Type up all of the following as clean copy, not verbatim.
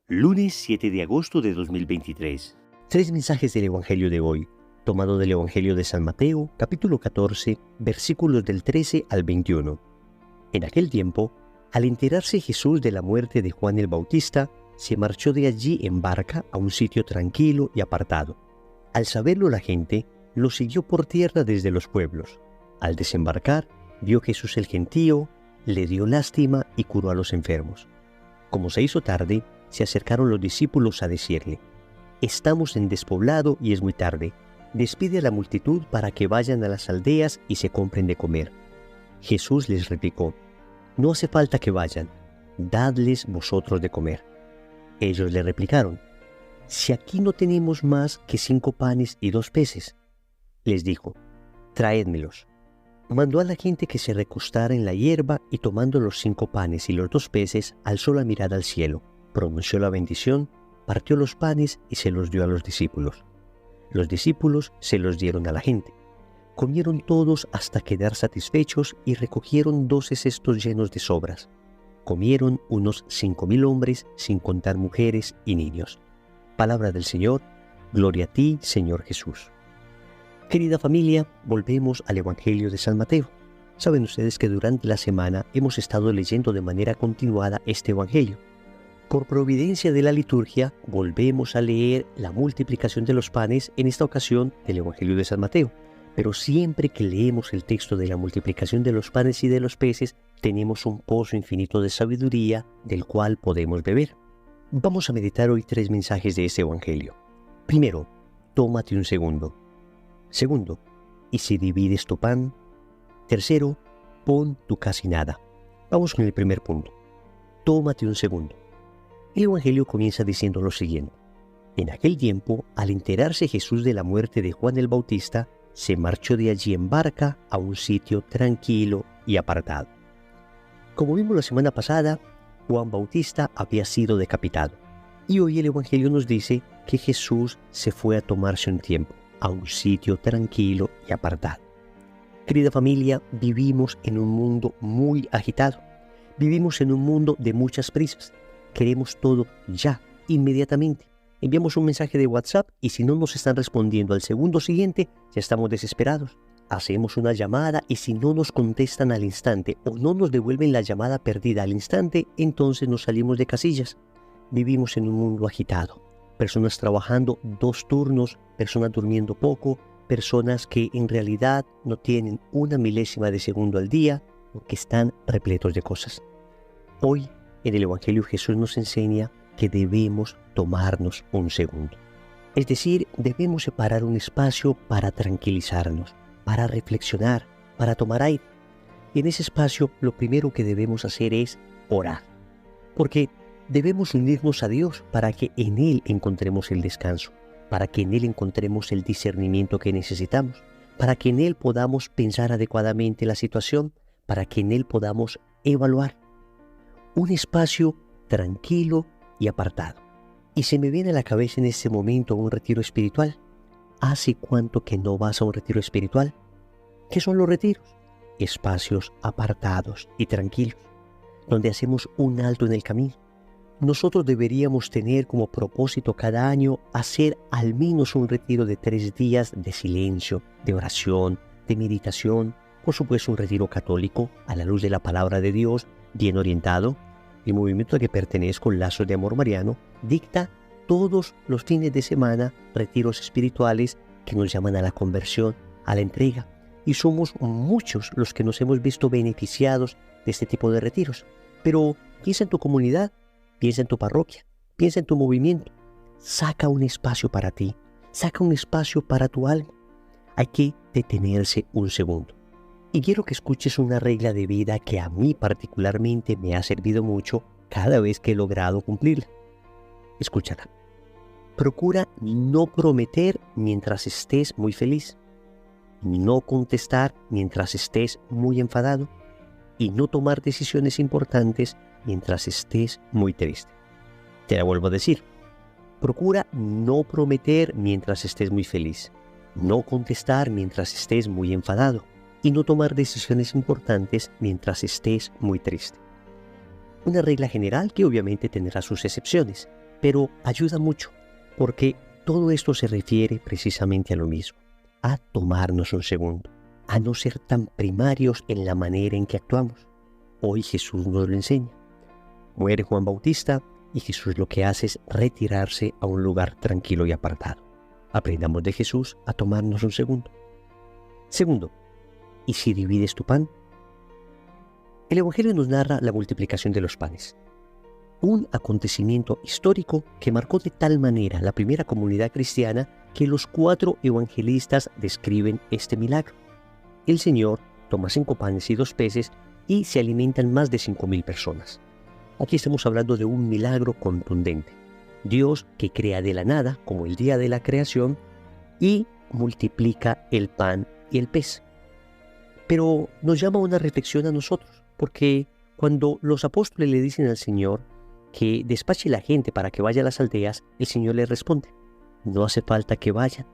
Lunes 7 de agosto de 2023. Tres mensajes del Evangelio de hoy, tomado del Evangelio de San Mateo, capítulo 14, versículos del 13 al 21. En aquel tiempo, al enterarse Jesús de la muerte de Juan el Bautista, se marchó de allí en barca a un sitio tranquilo y apartado. Al saberlo la gente, lo siguió por tierra desde los pueblos. Al desembarcar, vio Jesús el gentío, le dio lástima y curó a los enfermos. Como se hizo tarde, se acercaron los discípulos a decirle: «Estamos en despoblado y es muy tarde. Despide a la multitud para que vayan a las aldeas y se compren de comer». Jesús les replicó: «No hace falta que vayan, dadles vosotros de comer». Ellos le replicaron: «Si aquí no tenemos más que 5 panes y 2 peces». Les dijo: «Traédmelos». Mandó a la gente que se recostara en la hierba y tomando los 5 panes y los 2 peces, alzó la mirada al cielo, pronunció la bendición, partió los panes y se los dio a los discípulos. Los discípulos se los dieron a la gente. Comieron todos hasta quedar satisfechos y recogieron 12 cestos llenos de sobras. Comieron unos 5.000 hombres, sin contar mujeres y niños. Palabra del Señor. Gloria a ti, Señor Jesús. Querida familia, volvemos al Evangelio de San Mateo. Saben ustedes que durante la semana hemos estado leyendo de manera continuada este Evangelio. Por providencia de la liturgia, volvemos a leer la multiplicación de los panes, en esta ocasión del Evangelio de San Mateo. Pero siempre que leemos el texto de la multiplicación de los panes y de los peces, tenemos un pozo infinito de sabiduría del cual podemos beber. Vamos a meditar hoy 3 mensajes de este Evangelio. Primero, tómate un segundo. Segundo, ¿y si divides tu pan? Tercero, pon tu casi nada. Vamos con el primer punto. Tómate un segundo. El Evangelio comienza diciendo lo siguiente: en aquel tiempo, al enterarse Jesús de la muerte de Juan el Bautista, se marchó de allí en barca a un sitio tranquilo y apartado. Como vimos la semana pasada, Juan Bautista había sido decapitado. Y hoy el Evangelio nos dice que Jesús se fue a tomarse un tiempo a un sitio tranquilo y apartado. Querida familia, vivimos en un mundo muy agitado. Vivimos en un mundo de muchas prisas. Queremos todo ya, inmediatamente. Enviamos un mensaje de WhatsApp y si no nos están respondiendo al segundo siguiente, ya estamos desesperados. Hacemos una llamada y si no nos contestan al instante o no nos devuelven la llamada perdida al instante, entonces nos salimos de casillas. Vivimos en un mundo agitado. Personas trabajando 2 turnos, personas durmiendo poco, personas que en realidad no tienen una milésima de segundo al día porque están repletos de cosas. Hoy en el Evangelio Jesús nos enseña que debemos tomarnos un segundo. Es decir, debemos separar un espacio para tranquilizarnos, para reflexionar, para tomar aire. Y en ese espacio lo primero que debemos hacer es orar. Porque debemos unirnos a Dios para que en Él encontremos el descanso, para que en Él encontremos el discernimiento que necesitamos, para que en Él podamos pensar adecuadamente la situación, para que en Él podamos evaluar. Un espacio tranquilo y apartado. Y se me viene a la cabeza en este momento un retiro espiritual. ¿Hace cuánto que no vas a un retiro espiritual? ¿Qué son los retiros? Espacios apartados y tranquilos, donde hacemos un alto en el camino. Nosotros deberíamos tener como propósito cada año hacer al menos un retiro de 3 días de silencio, de oración, de meditación, por supuesto un retiro católico a la luz de la palabra de Dios, bien orientado. El movimiento al que pertenezco, Lazos de Amor Mariano, dicta todos los fines de semana retiros espirituales que nos llaman a la conversión, a la entrega. Y somos muchos los que nos hemos visto beneficiados de este tipo de retiros. Pero piensa en tu comunidad, piensa en tu parroquia, piensa en tu movimiento. Saca un espacio para ti, saca un espacio para tu alma. Hay que detenerse un segundo. Y quiero que escuches una regla de vida que a mí particularmente me ha servido mucho cada vez que he logrado cumplirla. Escúchala. Procura no prometer mientras estés muy feliz, no contestar mientras estés muy enfadado y no tomar decisiones importantes mientras estés muy triste. Te la vuelvo a decir. Procura no prometer mientras estés muy feliz, no contestar mientras estés muy enfadado y no tomar decisiones importantes mientras estés muy triste. Una regla general que obviamente tendrá sus excepciones, pero ayuda mucho, porque todo esto se refiere precisamente a lo mismo, a tomarnos un segundo, a no ser tan primarios en la manera en que actuamos. Hoy Jesús nos lo enseña. Muere Juan Bautista y Jesús lo que hace es retirarse a un lugar tranquilo y apartado. Aprendamos de Jesús a tomarnos un segundo. Segundo, ¿y si divides tu pan? El Evangelio nos narra la multiplicación de los panes, un acontecimiento histórico que marcó de tal manera la primera comunidad cristiana que los 4 evangelistas describen este milagro. El Señor toma 5 panes y 2 peces y se alimentan más de 5,000 personas. Aquí estamos hablando de un milagro contundente. Dios que crea de la nada, como el día de la creación, y multiplica el pan y el pez. Pero nos llama a una reflexión a nosotros, porque cuando los apóstoles le dicen al Señor que despache la gente para que vaya a las aldeas, el Señor les responde: no hace falta que vayan,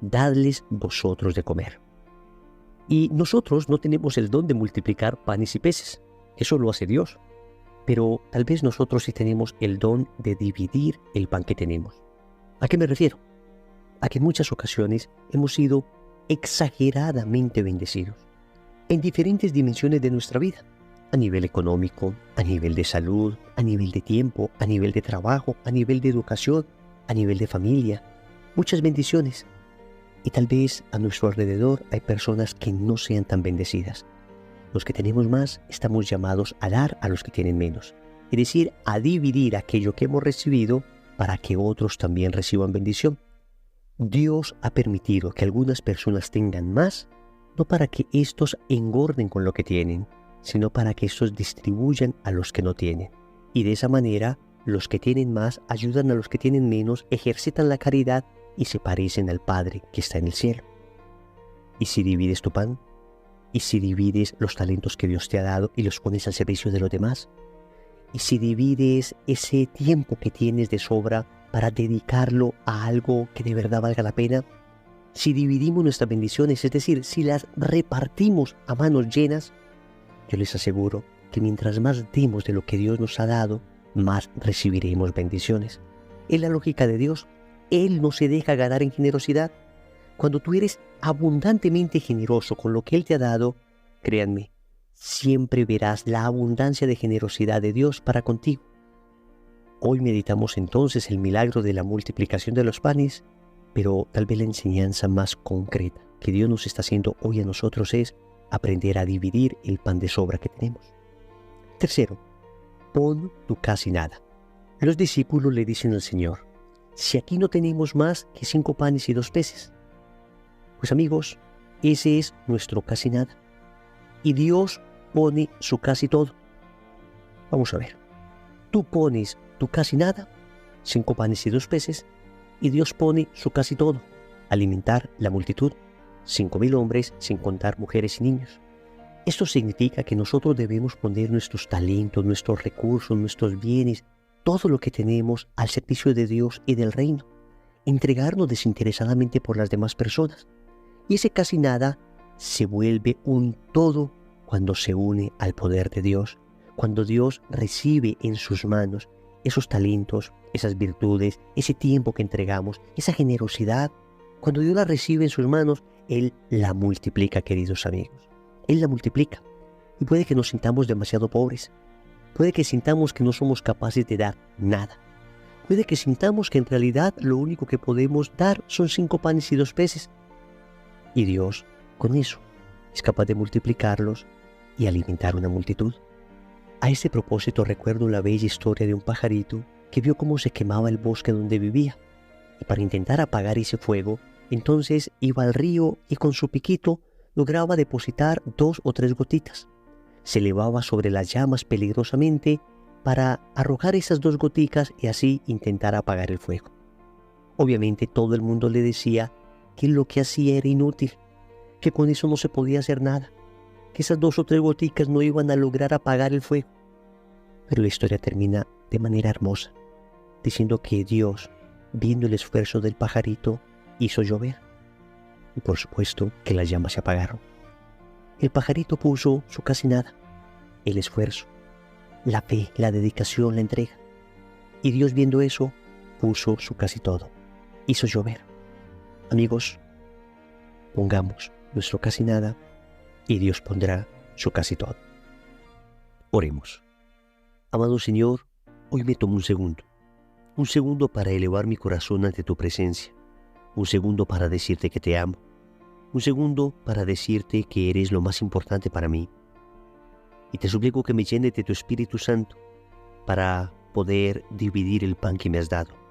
dadles vosotros de comer. Y nosotros no tenemos el don de multiplicar panes y peces, eso lo hace Dios. Pero tal vez nosotros sí tenemos el don de dividir el pan que tenemos. ¿A qué me refiero? A que en muchas ocasiones hemos sido exageradamente bendecidos en diferentes dimensiones de nuestra vida, a nivel económico, a nivel de salud, a nivel de tiempo, a nivel de trabajo, a nivel de educación, a nivel de familia. Muchas bendiciones. Y tal vez a nuestro alrededor hay personas que no sean tan bendecidas. Los que tenemos más estamos llamados a dar a los que tienen menos, es decir, a dividir aquello que hemos recibido para que otros también reciban bendición. Dios ha permitido que algunas personas tengan más, no para que éstos engorden con lo que tienen, sino para que éstos distribuyan a los que no tienen. Y de esa manera, los que tienen más ayudan a los que tienen menos, ejercitan la caridad y se parecen al Padre que está en el cielo. ¿Y si divides tu pan? ¿Y si divides los talentos que Dios te ha dado y los pones al servicio de los demás? ¿Y si divides ese tiempo que tienes de sobra para dedicarlo a algo que de verdad valga la pena? Si dividimos nuestras bendiciones, es decir, si las repartimos a manos llenas, yo les aseguro que mientras más demos de lo que Dios nos ha dado, más recibiremos bendiciones. Es la lógica de Dios. Él no se deja ganar en generosidad. Cuando tú eres abundantemente generoso con lo que Él te ha dado, créanme, siempre verás la abundancia de generosidad de Dios para contigo. Hoy meditamos entonces el milagro de la multiplicación de los panes, pero tal vez la enseñanza más concreta que Dios nos está haciendo hoy a nosotros es aprender a dividir el pan de sobra que tenemos. Tercero, pon tu casi nada. Los discípulos le dicen al Señor: si aquí no tenemos más que 5 panes y 2 peces. Pues amigos, ese es nuestro casi nada. Y Dios pone su casi todo. Vamos a ver. Tú pones tu casi nada, 5 panes y 2 peces, y Dios pone su casi todo, alimentar la multitud, 5,000 hombres, sin contar mujeres y niños. Esto significa que nosotros debemos poner nuestros talentos, nuestros recursos, nuestros bienes, todo lo que tenemos al servicio de Dios y del reino, entregarnos desinteresadamente por las demás personas. Y ese casi nada se vuelve un todo cuando se une al poder de Dios, cuando Dios recibe en sus manos esos talentos, esas virtudes, ese tiempo que entregamos, esa generosidad. Cuando Dios la recibe en sus manos, Él la multiplica, queridos amigos. Él la multiplica. Y puede que nos sintamos demasiado pobres. Puede que sintamos que no somos capaces de dar nada. Puede que sintamos que en realidad lo único que podemos dar son 5 panes y 2 peces. Y Dios, con eso, es capaz de multiplicarlos y alimentar una multitud. A este propósito recuerdo la bella historia de un pajarito que vio cómo se quemaba el bosque donde vivía. Y para intentar apagar ese fuego, entonces iba al río y con su piquito lograba depositar 2 o 3 gotitas. Se elevaba sobre las llamas peligrosamente para arrojar esas 2 goticas y así intentar apagar el fuego. Obviamente todo el mundo le decía que lo que hacía era inútil, que con eso no se podía hacer nada, que esas 2 o 3 goticas no iban a lograr apagar el fuego. Pero la historia termina de manera hermosa, diciendo que Dios, viendo el esfuerzo del pajarito, hizo llover. Y por supuesto que las llamas se apagaron. El pajarito puso su casi nada, el esfuerzo, la fe, la dedicación, la entrega. Y Dios, viendo eso, puso su casi todo, hizo llover. Amigos, pongamos nuestro casi nada y Dios pondrá su casi todo. Oremos. Amado Señor, hoy me tomo un segundo para elevar mi corazón ante tu presencia, un segundo para decirte que te amo, un segundo para decirte que eres lo más importante para mí. Y te suplico que me llenes de tu Espíritu Santo para poder dividir el pan que me has dado,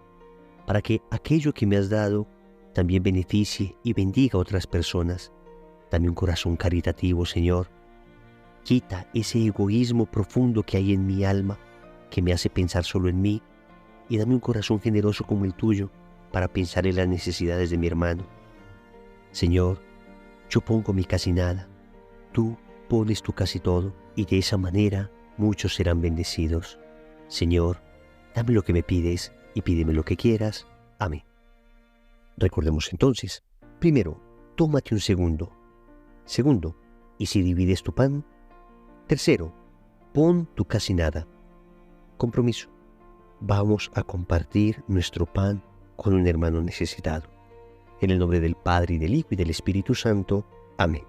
para que aquello que me has dado también beneficie y bendiga a otras personas. Dame un corazón caritativo, Señor. Quita ese egoísmo profundo que hay en mi alma, que me hace pensar solo en mí, y dame un corazón generoso como el tuyo, para pensar en las necesidades de mi hermano. Señor, yo pongo mi casi nada, tú pones tu casi todo, y de esa manera muchos serán bendecidos. Señor, dame lo que me pides, y pídeme lo que quieras. Amén. Recordemos entonces, primero, tómate un segundo. Segundo, ¿y si divides tu pan? Tercero, pon tu casi nada. Compromiso. Vamos a compartir nuestro pan con un hermano necesitado. En el nombre del Padre, y del Hijo, y del Espíritu Santo. Amén.